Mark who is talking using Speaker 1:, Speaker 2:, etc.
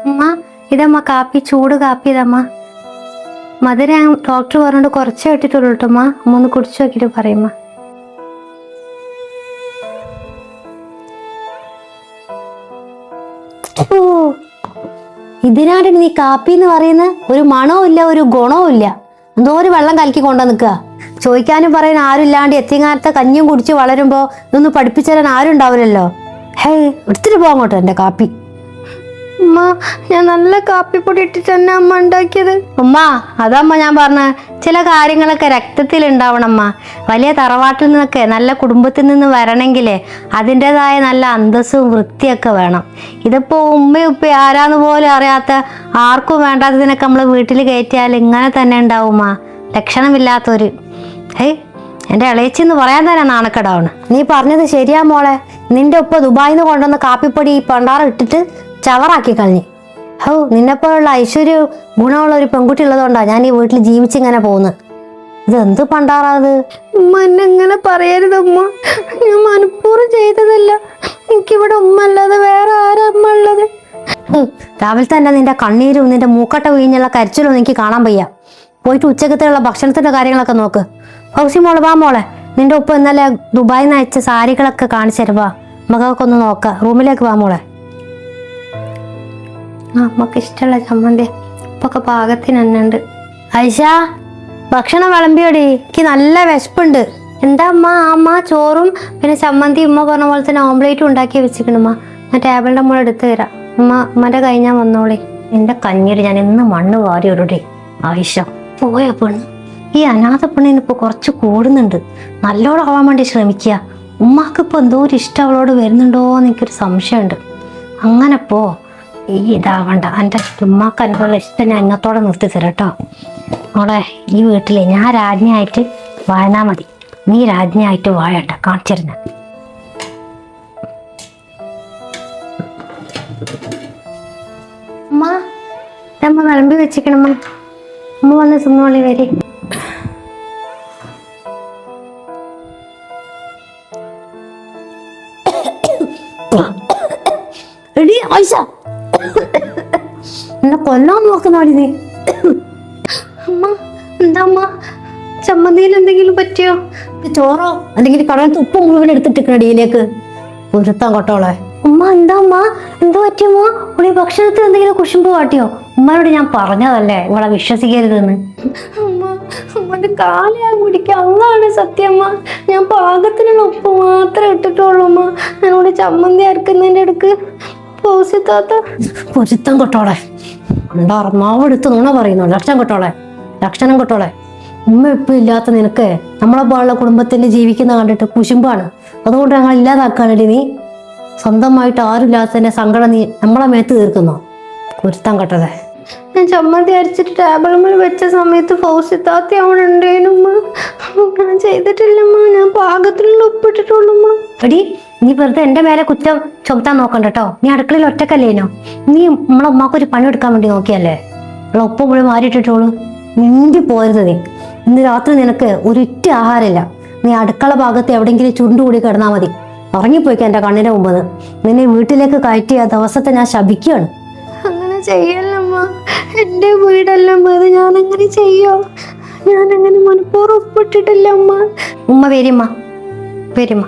Speaker 1: അമ്മ ഇതമ്മ കാപ്പി, ചൂട് കാപ്പി ഇതമ്മ. മധുരം ഡോക്ടർ പറഞ്ഞോണ്ട് കുറച്ചേ ഇട്ടിട്ടുള്ളൂ കേട്ടമ്മ. അമ്മ ഒന്ന് കുടിച്ചു നോക്കിട്ട് പറയുമ്മ. ഓ, ഇതിനാണ് നീ കാപ്പി എന്ന് പറയുന്നത്? ഒരു മണവും ഇല്ല, ഒരു ഗുണവും ഇല്ല. എന്തോ ഒരു വെള്ളം കലക്കി കൊണ്ടു നിൽക്കുക. ചോദിക്കാനും പറയാൻ ആരും ഇല്ലാണ്ട് എത്തിങ്ങാനത്തെ കഞ്ഞിയും കുടിച്ച് വളരുമ്പോ ഇതൊന്നും പഠിപ്പിച്ചു തരാൻ ആരും ഉണ്ടാവില്ലല്ലോ. ഹേ, എടുത്തിട്ട് പോകോട്ടെ എന്റെ കാപ്പി. ഉമ്മ, ഞാൻ നല്ല കാപ്പിപ്പൊടി ഇട്ടിട്ട് തന്നെ അമ്മ ഉണ്ടാക്കിയത്. ഉമ്മ, അതമ്മ ഞാൻ പറഞ്ഞ ചില കാര്യങ്ങളൊക്കെ രക്തത്തിൽ ഉണ്ടാവണമ്മ. വലിയ തറവാട്ടിൽ നിന്നൊക്കെ നല്ല കുടുംബത്തിൽ നിന്ന് വരണമെങ്കിലേ അതിൻ്റെതായ നല്ല അന്തസ്സും വൃത്തിയൊക്കെ വേണം. ഇതിപ്പോ ഉമ്മയും ഉപ്പയും ആരാന്ന് പോലും അറിയാത്ത ആർക്കും വേണ്ടാത്തതിനൊക്കെ നമ്മൾ വീട്ടിൽ കയറ്റിയാൽ ഇങ്ങനെ തന്നെ ഉണ്ടാവുമ്മ. ലക്ഷണമില്ലാത്തൊരു എൻ്റെ ഇളയച്ചെന്ന് പറയാൻ തന്നെ നാണക്കേടാവണ്. നീ പറഞ്ഞത് ശരിയാ മോളെ. നിന്റെ ഉപ്പ ദുബായിന്ന് കൊണ്ടുവന്ന കാപ്പിപ്പൊടി ഈ പണ്ടാറം ഇട്ടിട്ട് ചവറാക്കി കളഞ്ഞു. ഹോ, നിന്നെപ്പോലുള്ള ഐശ്വര്യ ഗുണമുള്ള ഒരു പെൺകുട്ടി ഉള്ളതുകൊണ്ടാ ഞാൻ ഈ വീട്ടിൽ ജീവിച്ചിങ്ങനെ പോകുന്നത്. ഇതെന്ത് പണ്ടാറാത്? ഉമ്മ എന്നെ ഇങ്ങനെ പറയരുതമ്മ. ഞാൻ മനഃപൂർവ്വം ചെയ്തതല്ല. എനിക്കിവിടെ ഉമ്മ അല്ലാതെ വേറെ ആരാ അമ്മ ഉള്ളത്? രാവിലെ തന്നെ നിന്റെ കണ്ണീരും നിന്റെ മൂക്കട്ട വീഞ്ഞുള്ള കരച്ചിലും എനിക്ക് കാണാൻ വയ്യ. പോയിട്ട് ഉച്ചക്കത്തിലുള്ള ഭക്ഷണത്തിന്റെ കാര്യങ്ങളൊക്കെ നോക്ക്. ഹൗസി മോളെ, വാ മോളെ. നിന്റെ ഉപ്പ ഇന്നലെ ദുബായിൽ നിന്ന് അയച്ച സാരികളൊക്കെ കാണിച്ചു തരുവാ. മകൾക്ക് ഒന്ന് നോക്കാം. റൂമിലേക്ക് വാ മോളെ. അമ്മക്ക് ഇഷ്ടമുള്ള ചമ്മന്തി ഉപ്പൊക്കെ പാകത്തിന് തന്നെ ഉണ്ട്. ഐഷ, ഭക്ഷണം വിളമ്പിയോടി. എനിക്ക് നല്ല വിശപ്പുണ്ട്. എന്താ അമ്മ? അമ്മ ചോറും പിന്നെ ചമ്മന്തി ഉമ്മ പറഞ്ഞ പോലെ തന്നെ ഓംലേറ്റും ഉണ്ടാക്കി വെച്ചിക്കണമ്മ. ഞാൻ ടേബിളിന്റെ മോളെ എടുത്തു തരാം. ഉമ്മന്റെ കൈ ഞാൻ വന്നോളി. എന്റെ കഞ്ഞിയിൽ ഞാൻ ഇന്ന് മണ്ണ് വാരി ഇടൂടെ. ആയിഷ പോയ പെണ്ണ്. ഈ അനാഥ പെണ്ണിന് ഇപ്പൊ കുറച്ച് കൂടുന്നുണ്ട്. നല്ലോടാവാൻ വേണ്ടി ശ്രമിക്കുക. ഉമ്മാക്ക് ഇപ്പൊ എന്തോ ഒരു ഇഷ്ടം അവളോട് വരുന്നുണ്ടോന്ന് എനിക്കൊരു സംശയമുണ്ട്. അങ്ങനെ പോ. ഈ ഇതാവണ്ട. എൻ്റെ ഉമ്മാക്ക് അതിനുള്ള ഇഷ്ടം ഞാൻ ഇന്നത്തോടെ നിർത്തി തരാം കേട്ടോ. മോളെ, ഈ വീട്ടിലെ ഞാൻ രാജ്ഞിയായിട്ട് വാഴനാ മതി. നീ രാജ്ഞിയായിട്ട് വാഴട്ട. കാണിച്ചിരുന്ന അമ്മ, ഇതമ്മ വിളമ്പി വെച്ചിക്കണമ്മ. അമ്മ വന്ന് തിന്നോളി. വരെ എന്നെ കൊല്ലാൻ നോക്കുന്നോടി നീ. അമ്മ, എന്താ അമ്മ? ചമ്മന്തിയിൽ എന്തെങ്കിലും പറ്റിയോ? ചോറോ അല്ലെങ്കിൽ കടലത്ത് ഉപ്പ് മുഴുവൻ എടുത്തിട്ടിക്കണടിയിലേക്ക്. പൊരുത്താൻ കൊട്ടോളെ. ഉമ്മ, എന്താ അമ്മ? എന്താ പറ്റിയമ്മ? ഇവിടെ ഭക്ഷണത്തിൽ എന്തെങ്കിലും കുശുമ്പ് കാട്ടിയോ? ഉമ്മയോട് ഞാൻ പറഞ്ഞതല്ലേ ഇവളെ വിശ്വസിക്കരുതെന്ന്. അമ്മ, അമ്മന്റെ കാല് ഞാൻ കുടിക്കാം. അതാണ് സത്യമ്മ. ഞാൻ പാകത്തിനുള്ള ഉപ്പ് മാത്രമേ ഇട്ടിട്ടുള്ളൂ അമ്മ. ഞാനിവിടെ ചമ്മന്തി അരക്കുന്നതിൻ്റെ അടുക്ക് പോസിത്താത്ത പൊരുത്തം കൊട്ടോളെ. മാവ് എടുത്ത് നുണ പറയുന്നു. ലക്ഷണം കൊട്ടോളെ, ലക്ഷണം കൊട്ടോളെ. ഉമ്മ ഇപ്പം ഇല്ലാത്ത നിനക്ക് നമ്മളെ പോലുള്ള കുടുംബത്തിൽ ജീവിക്കുന്ന കണ്ടിട്ട് കുശുമ്പാണ്. അതുകൊണ്ട് ഞങ്ങൾ ഇല്ലാതാക്കാനടി നീ. സ്വന്തമായിട്ട് ആരുമില്ലാത്തതിന്റെ സങ്കടം നീ നമ്മളെ മേത്ത് തീർക്കുന്നോ? കുരുത്തം കെട്ടതേ. ഞാൻ ചമ്മന്തി അരച്ചിട്ട് ടേബിളിൽ വെച്ച സമയത്ത് ഫൗസിത്താത്തി അവിടെ ഉണ്ടേനുമ്മ. ഞാൻ ചെയ്തിട്ടില്ലമ്മ. ഞാൻ പാകത്തിലുള്ള ഉപ്പിട്ടിട്ടുള്ളൂമ്മ. എടി, നീ വെറുതെ എന്റെ മേലെ കുറ്റം ചുമത്താൻ നോക്കണ്ട കേട്ടോ. നീ അടുക്കളയിൽ ഒറ്റക്കല്ലേനോ? നീ നമ്മളെ ഉമ്മാക്കൊരു പണി എടുക്കാൻ വേണ്ടി നോക്കിയല്ലേ? നമ്മളെ ഉപ്പ് മുഴുവൻ മാറിയിട്ടിട്ടുള്ളൂ. മിണ്ടി പോരുത് നീ. ഇന്ന് രാത്രി നിനക്ക് ഒരിറ്റ ആഹാരമില്ല. നീ അടുക്കള ഭാഗത്ത് എവിടെയെങ്കിലും ചുണ്ടുകൂടി കിടന്നാൽ മതി. ഉറങ്ങിപ്പോയിക്ക എന്റെ കണ്ണിന്റെ മുമ്പ്. നിന്നെ വീട്ടിലേക്ക് കയറ്റിയ ദിവസത്തെ ഞാൻ ശപിക്കുകയാണ്. അങ്ങനെ ചെയ്യല്ലമ്മ. എന്റെ വീടല്ലമ്മ. അത് ഞാൻ അങ്ങനെ ചെയ്യോ? ഞാൻ അങ്ങനെ മനഃപൂർവ്വം ഒപ്പിട്ടിട്ടില്ല അമ്മ. ഉമ്മ വരുമ്മ, വരുമ്മ.